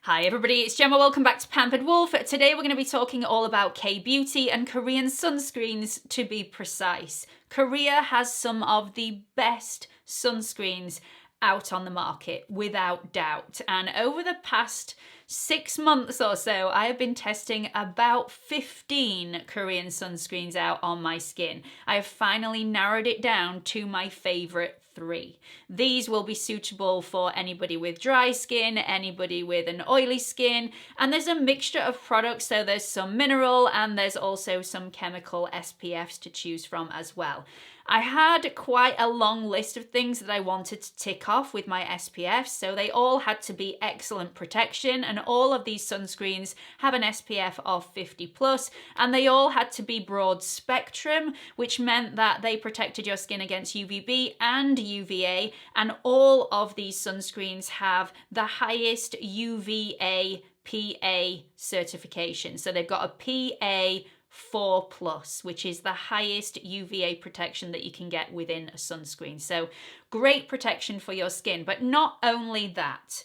Hi everybody, it's Gemma. Welcome back to Pampered Wolf. Today we're going to be talking all about K-beauty and Korean sunscreens, to be precise. Korea has some of the best sunscreens out on the market, without doubt. And over the past 6 months or so, I have been testing about 15 Korean sunscreens out on my skin. I have finally narrowed it down to my favourite 3. These will be suitable for anybody with dry skin, anybody with an oily skin, and there's a mixture of products, so there's some mineral and there's also some chemical SPFs to choose from as well. I had quite a long list of things that I wanted to tick off with my SPFs, so they all had to be excellent protection, and all of these sunscreens have an SPF of 50+, and they all had to be broad spectrum, which meant that they protected your skin against UVB and UVA, and all of these sunscreens have the highest UVA PA certification. So they've got a PA 4+, which is the highest UVA protection that you can get within a sunscreen. So great protection for your skin. But not only that,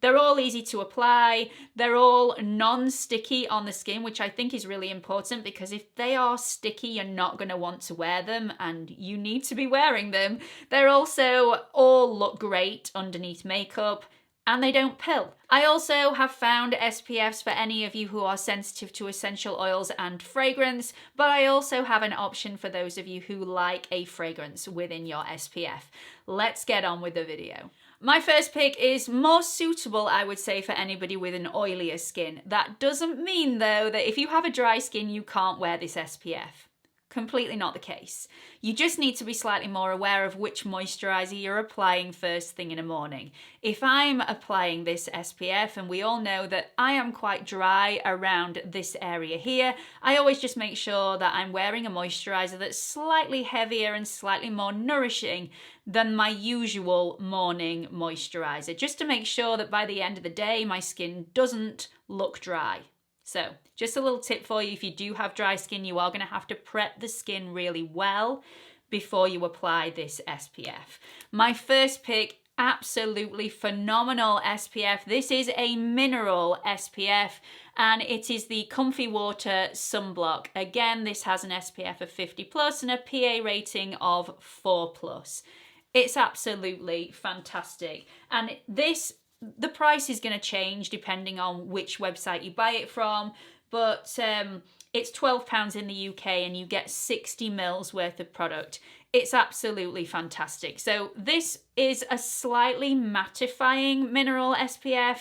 they're all easy to apply. They're all non-sticky on the skin, which I think is really important, because if they are sticky, you're not going to want to wear them, and you need to be wearing them. They're also all look great underneath makeup, and they don't pill. I also have found SPFs for any of you who are sensitive to essential oils and fragrance, but I also have an option for those of you who like a fragrance within your SPF. Let's get on with the video. My first pick is more suitable, I would say, for anybody with an oilier skin. That doesn't mean, though, that if you have a dry skin, you can't wear this SPF. Completely not the case. You just need to be slightly more aware of which moisturiser you're applying first thing in the morning. If I'm applying this SPF, and we all know that I am quite dry around this area here, I always just make sure that I'm wearing a moisturiser that's slightly heavier and slightly more nourishing than my usual morning moisturiser, just to make sure that by the end of the day my skin doesn't look dry. So just a little tip for you: if you do have dry skin, you are going to have to prep the skin really well before you apply this SPF. My first pick, absolutely phenomenal SPF. This is a mineral SPF, and it is the Comfy Water Sunblock. Again, this has an SPF of 50+ and a PA rating of 4+. It's absolutely fantastic. And the price is going to change depending on which website you buy it from, but it's £12 in the UK and you get 60 mils worth of product. It's absolutely fantastic. So this is a slightly mattifying mineral SPF.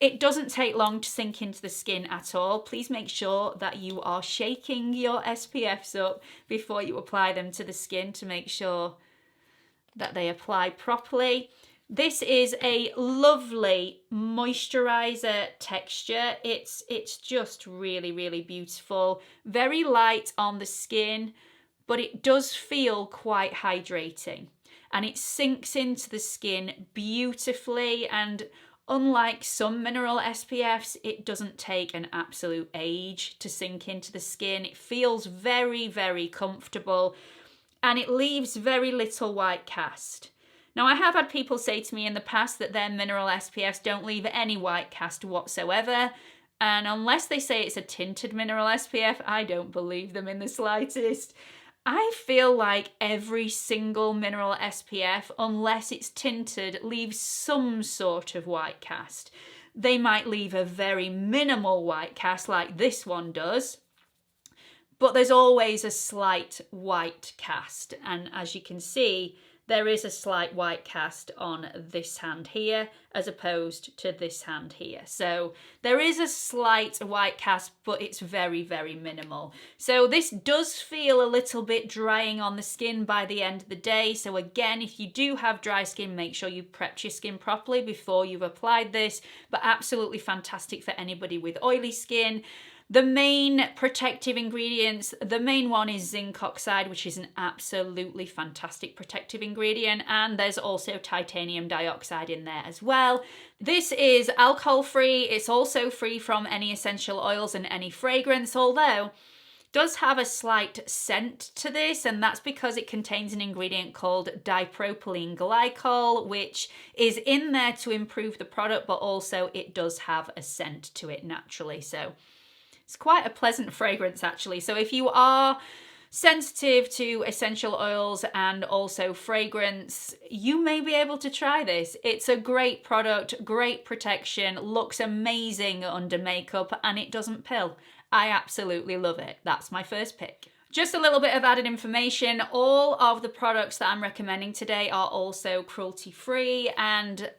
It doesn't take long to sink into the skin at all. Please make sure that you are shaking your SPFs up before you apply them to the skin to make sure that they apply properly. This is a lovely moisturiser texture. It's just really, really beautiful. Very light on the skin, but it does feel quite hydrating. And it sinks into the skin beautifully, and unlike some mineral SPFs, it doesn't take an absolute age to sink into the skin. It feels very, very comfortable, and it leaves very little white cast. Now, I have had people say to me in the past that their mineral SPFs don't leave any white cast whatsoever, and unless they say it's a tinted mineral SPF, I don't believe them in the slightest. I feel like every single mineral SPF, unless it's tinted, leaves some sort of white cast. They might leave a very minimal white cast like this one does, but there's always a slight white cast, and as you can see, there is a slight white cast on this hand here as opposed to this hand here. So there is a slight white cast, but it's very, very minimal. So this does feel a little bit drying on the skin by the end of the day. So again, if you do have dry skin, make sure you prepped your skin properly before you've applied this, but absolutely fantastic for anybody with oily skin. The main protective ingredients, the main one is zinc oxide, which is an absolutely fantastic protective ingredient, and there's also titanium dioxide in there as well. This is alcohol free. It's also free from any essential oils and any fragrance, although does have a slight scent to this, and that's because it contains an ingredient called dipropylene glycol, which is in there to improve the product, but also it does have a scent to it naturally. So it's quite a pleasant fragrance actually. So if you are sensitive to essential oils and also fragrance, you may be able to try this. It's a great product, great protection, looks amazing under makeup, and it doesn't pill. I absolutely love it. That's my first pick. Just a little bit of added information. All of the products that I'm recommending today are also cruelty free, and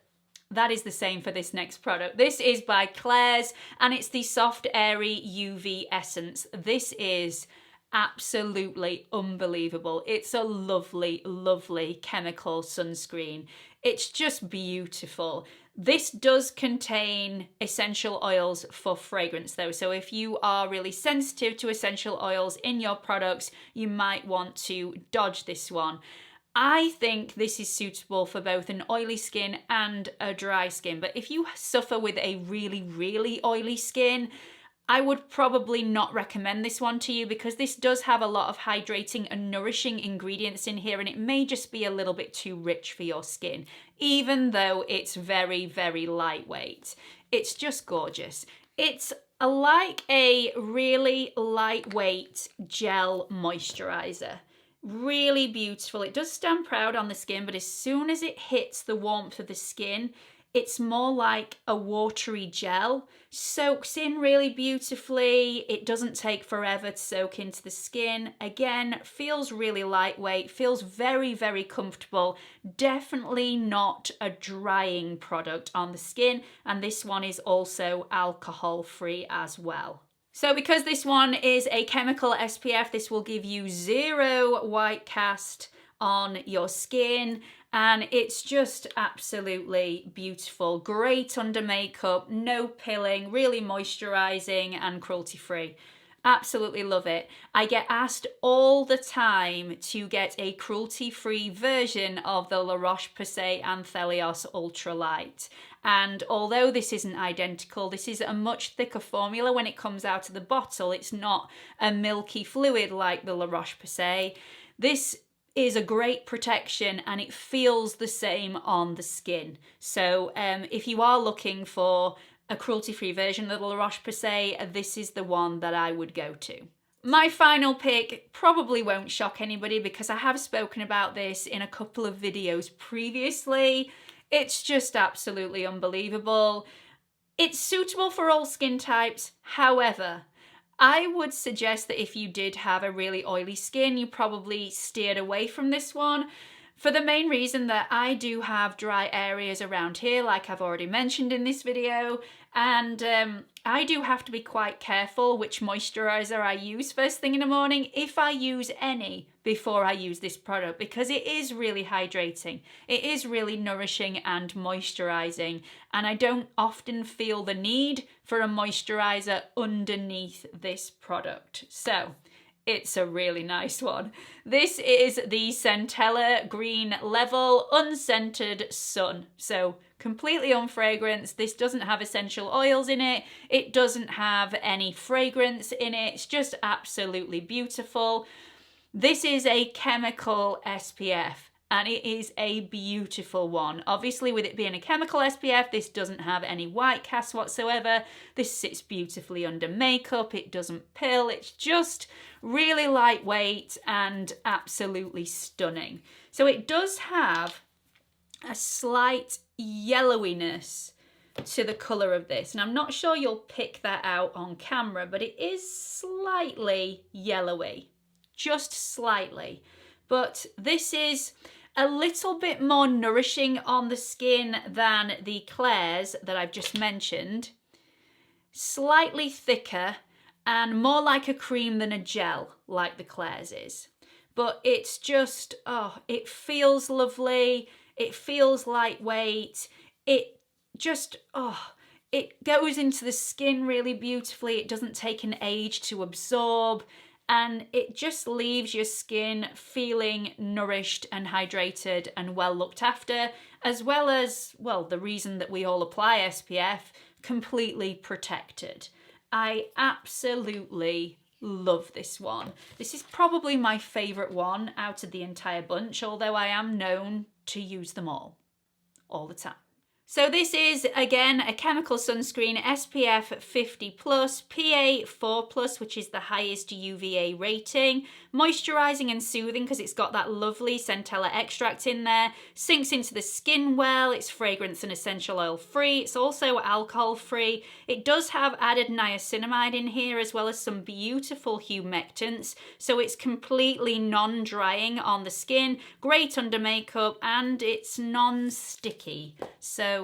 that is the same for this next product. This is by Klairs, and it's the Soft Airy UV Essence. This is absolutely unbelievable. It's a lovely, lovely chemical sunscreen. It's just beautiful. This does contain essential oils for fragrance though, so if you are really sensitive to essential oils in your products, you might want to dodge this one. I think this is suitable for both an oily skin and a dry skin, but if you suffer with a really, really oily skin, I would probably not recommend this one to you because this does have a lot of hydrating and nourishing ingredients in here, and it may just be a little bit too rich for your skin, even though it's very, very lightweight. It's just gorgeous. It's like a really lightweight gel moisturizer. Really beautiful. It does stand proud on the skin, but as soon as it hits the warmth of the skin, it's more like a watery gel. Soaks in really beautifully. It doesn't take forever to soak into the skin. Again, feels really lightweight, feels very, very comfortable. Definitely not a drying product on the skin. And this one is also alcohol free as well. So because this one is a chemical SPF, this will give you 0 white cast on your skin, and it's just absolutely beautiful. Great under makeup, no pilling, really moisturizing and cruelty free. Absolutely love it. I get asked all the time to get a cruelty-free version of the La Roche-Posay Anthelios Ultra Light. And although this isn't identical, this is a much thicker formula when it comes out of the bottle. It's not a milky fluid like the La Roche-Posay. This is a great protection and it feels the same on the skin. So if you are looking for a cruelty-free version of the La Roche-Posay, this is the one that I would go to. My final pick probably won't shock anybody because I have spoken about this in a couple of videos previously. It's just absolutely unbelievable. It's suitable for all skin types. However, I would suggest that if you did have a really oily skin, you probably steered away from this one, for the main reason that I do have dry areas around here, like I've already mentioned in this video, and I do have to be quite careful which moisturizer I use first thing in the morning, if I use any before I use this product, because it is really hydrating. It is really nourishing and moisturizing, and I don't often feel the need for a moisturizer underneath this product. So it's a really nice one. This is the Centella Green Level Unscented Sun. So completely unfragranced. This doesn't have essential oils in it. It doesn't have any fragrance in it. It's just absolutely beautiful. This is a chemical SPF and it is a beautiful one. Obviously, with it being a chemical SPF, this doesn't have any white cast whatsoever. This sits beautifully under makeup. It doesn't pill. It's just really lightweight and absolutely stunning. So it does have a slight yellowiness to the colour of this. And I'm not sure you'll pick that out on camera, but it is slightly yellowy, just slightly. But this is a little bit more nourishing on the skin than the Klairs that I've just mentioned. Slightly thicker and more like a cream than a gel like the Klairs is. But it's just, oh, it feels lovely. It feels lightweight. It just, oh, it goes into the skin really beautifully. It doesn't take an age to absorb. And it just leaves your skin feeling nourished and hydrated and well looked after, as well as, well, the reason that we all apply SPF, completely protected. I absolutely love this one. This is probably my favourite one out of the entire bunch, although I am known to use them all the time. So this is, again, a chemical sunscreen, SPF 50+, PA 4+, which is the highest UVA rating, moisturising and soothing because it's got that lovely centella extract in there, sinks into the skin well, it's fragrance and essential oil free, it's also alcohol free, it does have added niacinamide in here as well as some beautiful humectants, so it's completely non-drying on the skin, great under makeup, and it's non-sticky. So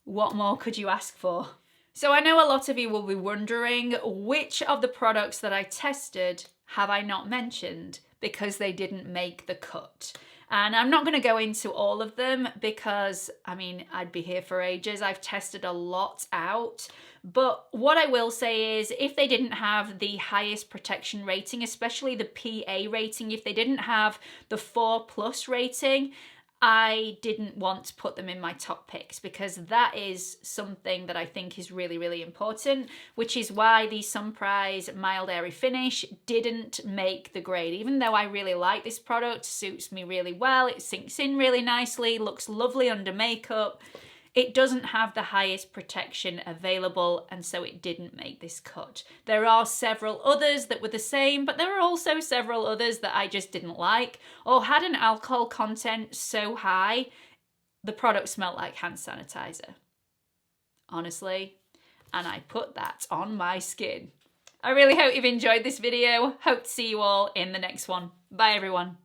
what more could you ask for? So I know a lot of you will be wondering which of the products that I tested have I not mentioned because they didn't make the cut. And I'm not going to go into all of them because, I mean, I'd be here for ages. I've tested a lot out. But what I will say is if they didn't have the highest protection rating, especially the PA rating, if they didn't have the 4+ rating, I didn't want to put them in my top picks because that is something that I think is really, really important, which is why the Sunprize Mild Airy Finish didn't make the grade. Even though I really like this product, suits me really well, it sinks in really nicely, looks lovely under makeup, it doesn't have the highest protection available, and so it didn't make this cut. There are several others that were the same, but there are also several others that I just didn't like or had an alcohol content so high, the product smelled like hand sanitizer. Honestly, and I put that on my skin. I really hope you've enjoyed this video. Hope to see you all in the next one. Bye everyone.